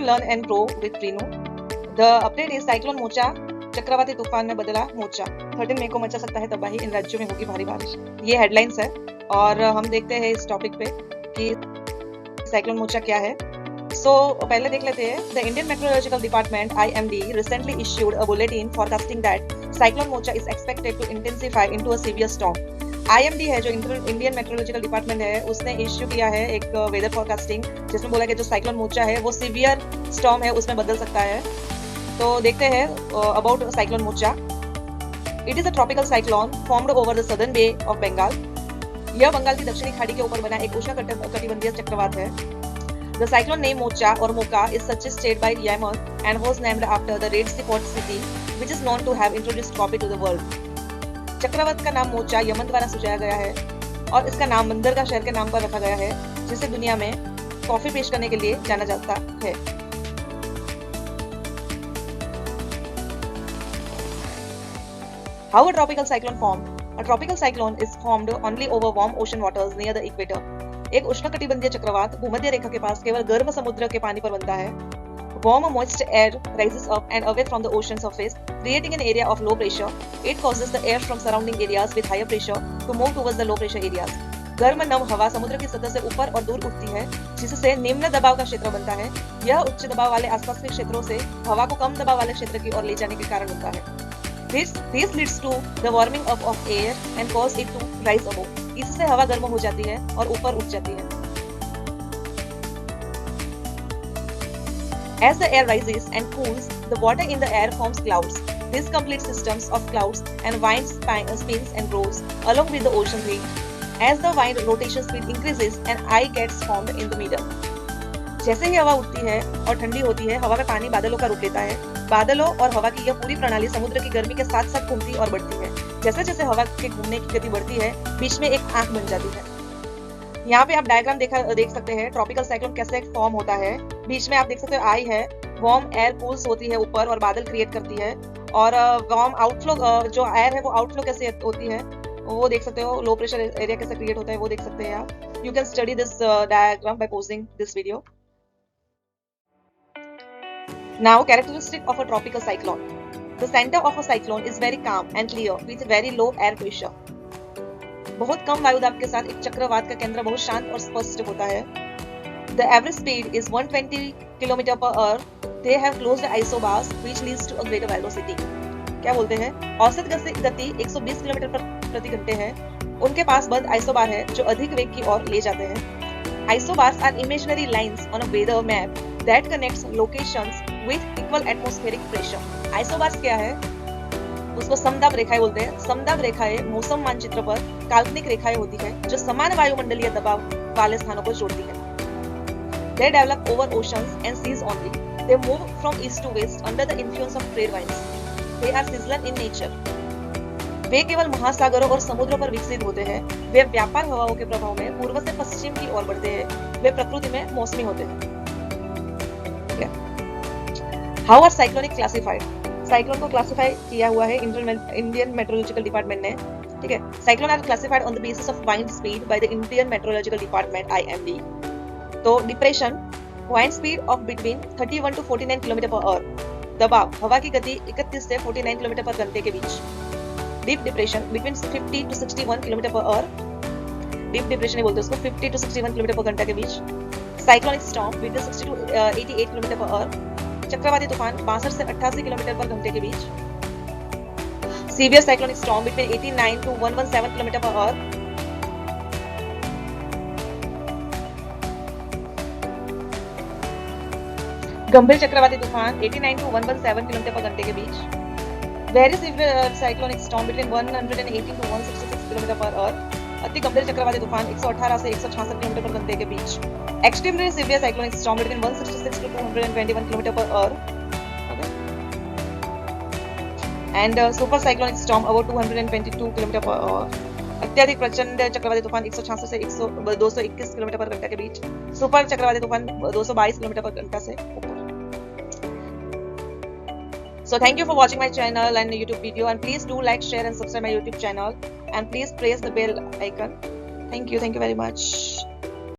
learn and grow with Prinu. The update is cyclone mocha चक्रवाती तूफान में बदला मोर्चा। 13 मई को मचा सकता है तबाही, इन राज्यों में होगी भारी बारिश। ये हेडलाइंस है और हम देखते हैं इस टॉपिक पे कि साइक्लोन मोचा क्या है। पहले देख लेते हैं। The Indian meteorological department IMD recently issued a bulletin forecasting that cyclone Mocha is expected to intensify into a severe storm. IMD है जो इंडियन मेट्रोलॉजिकल डिपार्टमेंट है, उसने इश्यू किया है एक वेदर फोरकास्टिंग जिसमें बोला कि जो साइक्लोन मोचा है वो सीवियर स्टॉर्म है, उसमें बदल सकता है। तो देखते हैं about cyclone Mocha. It is a tropical cyclone formed over the southern bay of Bengal. यह बंगाल की दक्षिणी खाड़ी के ऊपर बना एक उष्णकटिबंधीय चक्रवात है। द साइक्लोन नेम मोचा और Moka is suggested by Yemen and was named after the Red Sea port city which is known to have introduced coffee to the world. चक्रवात का नाम मोचा यमन द्वारा सुझाया गया है और इसका नाम बंदरगाह शहर के नाम पर रखा गया है जिसे दुनिया में कॉफी पेश करने के लिए जाना जाता है। How a tropical cyclone formed? A tropical cyclone is formed only over warm ocean waters near the equator. एक उष्णकटिबंधीय चक्रवात भूमध्य रेखा के पास केवल गर्म समुद्र के पानी पर बनता है। Warm moist air rises up and away from the ocean surface, creating an area of low pressure. It causes the air from surrounding areas with higher pressure to move towards the low pressure areas. गर्म नम हवा समुद्र की सतह से ऊपर और दूर उठती है, जिससे निम्न दबाव का क्षेत्र बनता है। यह उच्च दबाव वाले आसपास के क्षेत्रों से हवा को कम दबाव वाले क्षेत्र की ओर ले जाने के कारण होता है। This leads to the warming up of air and cause it to rise above. इससे हवा गर्म हो जाती है और ऊपर उठ जाती है। As the air rises and cools, the water in the air forms clouds. These complete systems of clouds and wind spins and grows along with the ocean wind. As the wind rotation speed increases, an eye gets formed in the middle. जैसे ही हवा उठती है और ठंडी होती है, हवा में पानी बादलों का रूप लेता है। बादलों और हवा की यह पूरी प्रणाली समुद्र की गर्मी के साथ साथ घूमती और बढ़ती है। जैसे जैसे हवा के घूमने की गति बढ़ती है, बीच में एक आंख बन जाती है। यहाँ पे आप डायग्राम देख सकते हैं ट्रॉपिकल साइक्लोन कैसे फॉर्म होता है। बीच में आप देख सकते हो आई है, वार्म एयर पूल्स होती है ऊपर और बादल क्रिएट करती है, और वार्म आउटफ्लो जो एयर है वो आउटफ्लो कैसे होती है वो देख सकते हो। लो प्रेशर एरिया कैसे क्रिएट होता है वो देख सकते हैं आप। You can study this diagram by pausing this video. Now characteristic of a tropical cyclone. The centre of a cyclone is very calm and clear with very low air pressure. बहुत कम वायुदाब के साथ एक चक्रवात का केंद्र बहुत शांत और स्पष्ट होता है। The average speed is 120 km per hour. They have closed isobars which leads to a greater velocity. क्या बोलते हैं? औसत गति 120 किलोमीटर प्रति घंटे है। उनके पास बंद आइसोबार है जो अधिक वेग की ओर ले जाते हैं। Isobars are imaginary lines on a weather map that connects locations with equal atmospheric pressure. Isobars क्या है? उसको समदाब रेखाएं बोलते हैं। समदाब रेखाएं मौसम मानचित्र पर काल्पनिक रेखाएं होती है जो समान वायुमंडलीय दबाव वाले स्थानों को जोड़ती है। They develop over oceans and seas only. They move from east to west under the influence of trade winds. They are seasonal in nature. वे केवल महासागरों और समुद्रों पर विकसित होते हैं। वे व्यापार हवाओं के प्रभाव में पूर्व से पश्चिम की ओर बढ़ते हैं। वे प्रकृति में मौसमी होते हैं। How are cyclonic classified? Cyclone को क्लासिफाई किया हुआ है इंडियन मेट्रोलॉजिकल डिपार्टमेंट ने। ठीक है, cyclone are classified on the basis of wind speed by the Indian meteorological department IMD। तो depression, wind speed of between 31 to 49 kilometre पर hour. दबाव, हवा की गति 31 से 49 किलोमीटर पर घंटे के बीच। Deep depression between 50 to 61 kilometre पर आवर। डीप डिप्रेशन ही बोलते हैं उसको, 50 to 61 किलोमीटर पर घंटे के बीच। Cyclonic storm between 60 to 88 kilometre पर आवर। चक्रवाती तूफान 62 से 88 किलोमीटर पर घंटे के बीच। Severe cyclonic storm between 89 to 117 kilometre पर आवर। गंभीर चक्रवाती तूफान 89 to 117 किलोमीटर पर घंटे के बीच। Very severe cyclonic storm between 118 to 166 kilometre पर आवर। अति गंभीर चक्रवाती तूफान 118 से 166 किलोमीटर पर घंटे के बीच। Extremely severe cyclonic storm between 166 to 221 km per hour. Okay. And super cyclonic storm about 222 km per hour. अत्यधिक प्रचंड चक्रवाती तूफान 166 से 221 किलोमीटर पर घंटा के बीच। सुपर चक्रवाती तूफान 222 किलोमीटर पर घंटा से ऊपर। So thank you for watching my channel and YouTube video, and please do like, share and subscribe my YouTube channel, and please press the bell icon. Thank you very much.